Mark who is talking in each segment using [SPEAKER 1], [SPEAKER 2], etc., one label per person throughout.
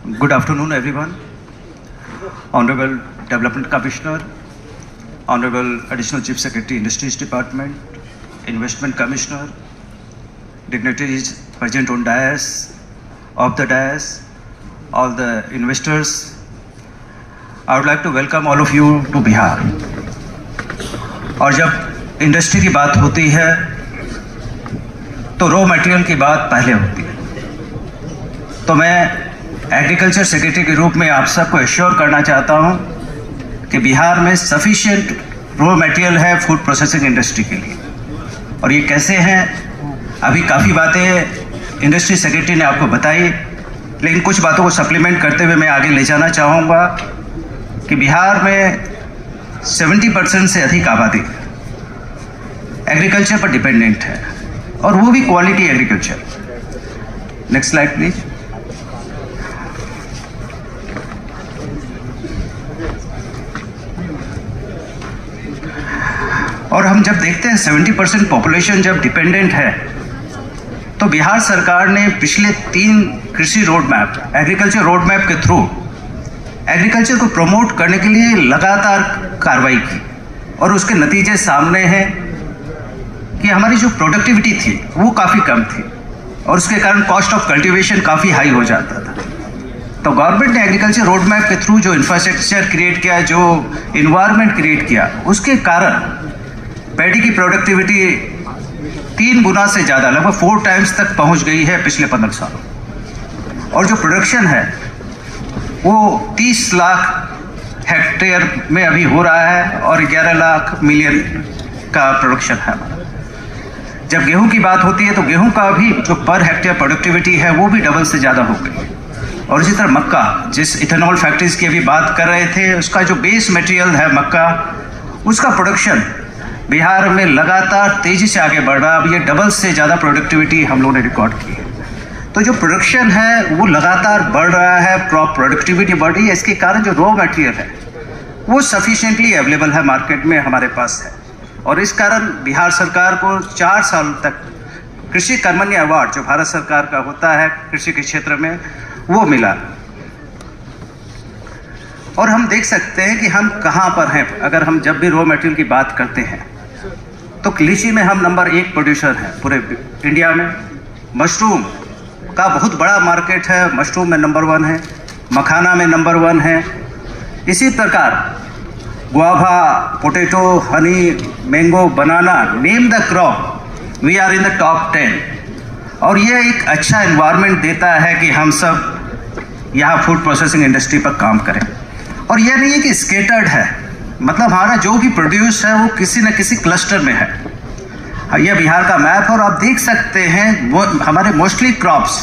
[SPEAKER 1] Good afternoon, everyone. Honorable Development Commissioner, Honorable Additional Chief Secretary, Industries Department, Investment Commissioner, dignitaries present on dais, off the dais, all the investors. I would like to welcome all of you to Bihar. और जब industry की बात होती है तो raw material की बात पहले होती है। तो मैं एग्रीकल्चर सेक्रेटरी के रूप में आप सबको एश्योर करना चाहता हूं कि बिहार में सफिशिएंट रॉ मटेरियल है फूड प्रोसेसिंग इंडस्ट्री के लिए। और ये कैसे हैं, अभी काफ़ी बातें इंडस्ट्री सेक्रेटरी ने आपको बताई, लेकिन कुछ बातों को सप्लीमेंट करते हुए मैं आगे ले जाना चाहूँगा कि बिहार में 70% से अधिक आबादी एग्रीकल्चर पर डिपेंडेंट है, और वो भी quality agriculture. Next slide please. और हम जब देखते हैं 70% पॉपुलेशन जब डिपेंडेंट है, तो बिहार सरकार ने पिछले 3 कृषि road map, agriculture road map के थ्रू एग्रीकल्चर को प्रमोट करने के लिए लगातार कार्रवाई की, और उसके नतीजे सामने हैं कि हमारी जो प्रोडक्टिविटी थी वो काफ़ी कम थी, और उसके कारण कॉस्ट ऑफ कल्टीवेशन काफ़ी हाई हो जाता था। तो गवर्नमेंट ने एग्रीकल्चर रोड मैप के थ्रू जो इंफ्रास्ट्रक्चर क्रिएट किया, जो इन्वायरमेंट क्रिएट किया, उसके कारण पैडी की प्रोडक्टिविटी 3 गुना से ज़्यादा, लगभग 4 टाइम्स तक पहुंच गई है पिछले 15 सालों। और जो प्रोडक्शन है वो 30 लाख हेक्टेयर में अभी हो रहा है, और 11 लाख मिलियन का प्रोडक्शन है हमारा। जब गेहूं की बात होती है तो गेहूं का भी जो पर हेक्टेयर प्रोडक्टिविटी है वो भी डबल से ज़्यादा हो गई। और इसी तरह मक्का, जिस इथेनॉल फैक्ट्रीज की अभी बात कर रहे थे, उसका जो बेस मटेरियल है मक्का, उसका प्रोडक्शन बिहार में लगातार तेज़ी से आगे बढ़ रहा है। अब ये डबल से ज़्यादा प्रोडक्टिविटी हम लोगों ने रिकॉर्ड की है। तो जो प्रोडक्शन है वो लगातार बढ़ रहा है, प्रोडक्टिविटी बढ़ रही है। इसके कारण जो रॉ मटेरियल है वो सफिशिएंटली अवेलेबल है, मार्केट में हमारे पास है। और इस कारण बिहार सरकार को 4 साल तक कृषि कर्मण्य अवार्ड, जो भारत सरकार का होता है कृषि के क्षेत्र में, वो मिला। और हम देख सकते हैं कि हम कहाँ पर हैं। अगर हम जब भी रॉ मटेरियल की बात करते हैं तो लीची में हम नंबर 1 प्रोड्यूसर हैं पूरे इंडिया में। मशरूम का बहुत बड़ा मार्केट है, मशरूम में नंबर 1 है, मखाना में नंबर 1 है। इसी प्रकार guava, potato, honey, mango, banana, name the crop, we are in the top 10। और ये एक अच्छा एनवायरनमेंट देता है कि हम सब यहाँ फूड प्रोसेसिंग इंडस्ट्री पर काम करें। और यह नहीं है कि स्केटर्ड है, मतलब हमारा जो भी प्रोड्यूस है वो किसी न किसी क्लस्टर में है। यह बिहार का मैप है, और आप देख सकते हैं वो हमारे मोस्टली क्रॉप्स,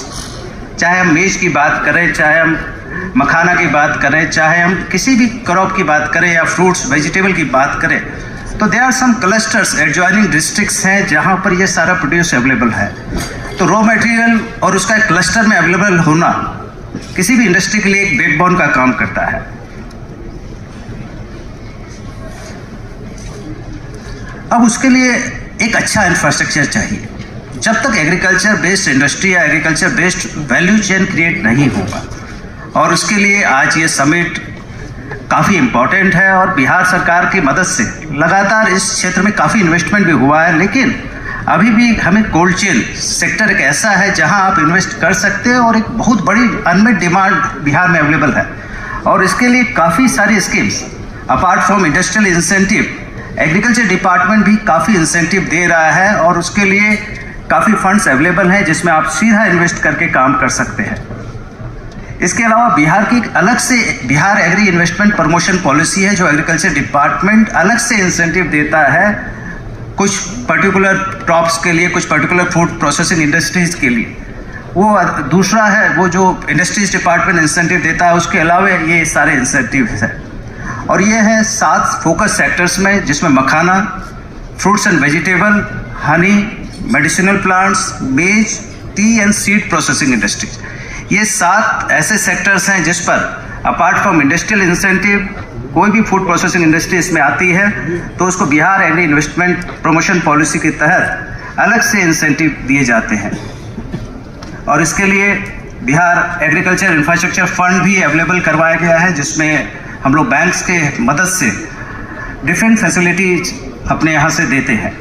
[SPEAKER 1] चाहे हम मेज की बात करें, चाहे हम मखाना की बात करें, चाहे हम किसी भी क्रॉप की बात करें, या फ्रूट्स वेजिटेबल की बात करें, तो there are some clusters, adjoining districts हैं जहाँ पर ये सारा प्रोड्यूस अवेलेबल है। तो रॉ मटेरियल और उसका एक क्लस्टर में अवेलेबल होना किसी भी इंडस्ट्री के लिए एक बैकबोन का काम करता है। अब उसके लिए एक अच्छा इंफ्रास्ट्रक्चर चाहिए। जब तक एग्रीकल्चर बेस्ड इंडस्ट्री या agriculture based value chain create नहीं होगा, और उसके लिए आज ये समिट काफ़ी इम्पॉर्टेंट है। और बिहार सरकार की मदद से लगातार इस क्षेत्र में काफ़ी इन्वेस्टमेंट भी हुआ है, लेकिन अभी भी हमें कोल्ड चेन सेक्टर एक ऐसा है जहां आप इन्वेस्ट कर सकते हैं, और एक बहुत बड़ी अनमेट डिमांड बिहार में अवेलेबल है। और इसके लिए काफ़ी सारी schemes, apart from industrial incentive, agriculture department भी काफ़ी इंसेंटिव दे रहा है, और उसके लिए काफ़ी फंड्स अवेलेबल हैं जिसमें आप सीधा इन्वेस्ट करके काम कर सकते हैं। इसके अलावा बिहार की एक अलग से Bihar agri investment promotion policy है, जो एग्रीकल्चर डिपार्टमेंट अलग से इंसेंटिव देता है कुछ पर्टिकुलर क्रॉप्स के लिए, कुछ पर्टिकुलर फूड प्रोसेसिंग इंडस्ट्रीज के लिए। वो दूसरा है, वो जो इंडस्ट्रीज डिपार्टमेंट इंसेंटिव देता है, उसके अलावा ये सारे इंसेंटिव हैं। और ये है 7 फोकस सेक्टर्स में, जिसमें makhana, fruits and vegetable, honey, medicinal plants, maize, tea and seed processing industries, ये 7 ऐसे सेक्टर्स हैं जिस पर अपार्ट फ्रॉम इंडस्ट्रियल इंसेंटिव कोई भी फूड प्रोसेसिंग इंडस्ट्री इसमें आती है तो उसको Bihar agri investment promotion policy के तहत अलग से इंसेंटिव दिए जाते हैं। और इसके लिए बिहार एग्रीकल्चर इंफ्रास्ट्रक्चर फंड भी अवेलेबल करवाया गया है, जिसमें हम लोग बैंक्स के मदद से डिफरेंट फैसिलिटीज अपने यहाँ से देते हैं।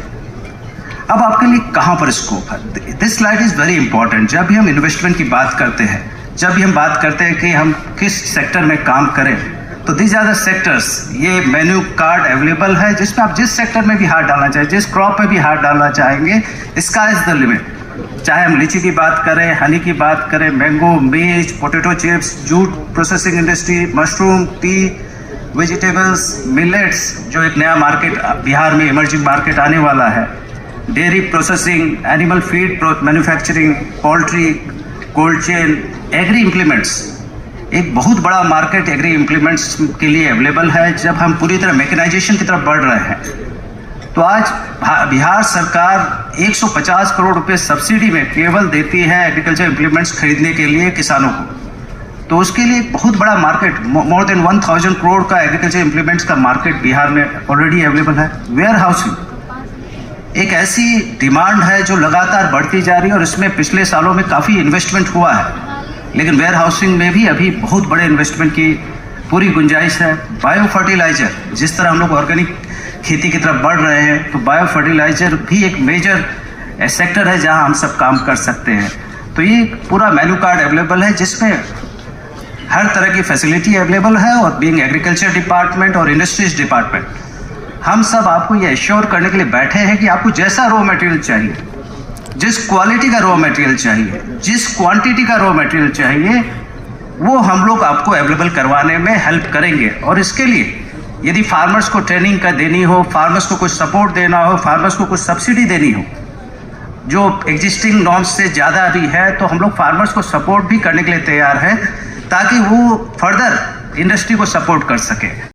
[SPEAKER 1] अब आपके लिए कहाँ पर स्कोप है? This slide is very important. जब भी हम इन्वेस्टमेंट की बात करते हैं, जब भी हम बात करते हैं कि हम किस सेक्टर में काम करें, तो दीज आर द सेक्टर्स। ये मेन्यू कार्ड अवेलेबल है, जिसमें आप जिस सेक्टर में भी हाथ डालना चाहें, जिस क्रॉप में भी हाथ डालना चाहेंगे, स्काई इज द लिमिट। चाहे हम लीची की बात करें, हनी की बात करें, मैंगो, मिर्च, potato chips, jute processing industry, mushroom, T, vegetables, millets, जो एक नया मार्केट बिहार में इमर्जिंग मार्केट आने वाला है, dairy processing, animal feed manufacturing, poultry, cold chain, agri implements. एक बहुत बड़ा मार्केट एग्री इम्प्लीमेंट्स के लिए अवेलेबल है। जब हम पूरी तरह मैकेनाइजेशन की तरफ बढ़ रहे हैं, तो आज बिहार सरकार 150 करोड़ रुपए सब्सिडी में केवल देती है एग्रीकल्चर इम्प्लीमेंट्स खरीदने के लिए किसानों को। तो उसके लिए बहुत बड़ा मार्केट, मोर देन 1000 करोड़ का एग्रीकल्चर इम्प्लीमेंट्स का मार्केट बिहार में ऑलरेडी अवेलेबल है। वेयर हाउसिंग एक ऐसी डिमांड है जो लगातार बढ़ती जा रही है, और इसमें पिछले सालों में काफ़ी इन्वेस्टमेंट हुआ है, लेकिन वेयर हाउसिंग में भी अभी बहुत बड़े इन्वेस्टमेंट की पूरी गुंजाइश है। बायो फर्टिलाइजर, जिस तरह हम लोग ऑर्गेनिक खेती की तरफ बढ़ रहे हैं, तो बायो फर्टिलाइजर भी एक मेजर सेक्टर है जहां हम सब काम कर सकते हैं। तो ये पूरा मेन्यू कार्ड अवेलेबल है, जिसमें हर तरह की फैसिलिटी अवेलेबल है। और बीइंग एग्रीकल्चर डिपार्टमेंट और इंडस्ट्रीज डिपार्टमेंट, हम सब आपको ये एश्योर करने के लिए बैठे हैं कि आपको जैसा रॉ मटेरियल चाहिए, जिस क्वालिटी का रॉ मटेरियल चाहिए, जिस क्वांटिटी का रॉ मटेरियल चाहिए, वो हम लोग आपको अवेलेबल करवाने में हेल्प करेंगे। और इसके लिए यदि फार्मर्स को ट्रेनिंग का देनी हो, फार्मर्स को कुछ सपोर्ट देना हो, फार्मर्स को कुछ सब्सिडी देनी हो जो एग्जिस्टिंग नॉर्म्स से ज़्यादा भी है, तो हम लोग फार्मर्स को सपोर्ट भी करने के लिए तैयार हैं, ताकि वो फर्दर इंडस्ट्री को सपोर्ट कर सके।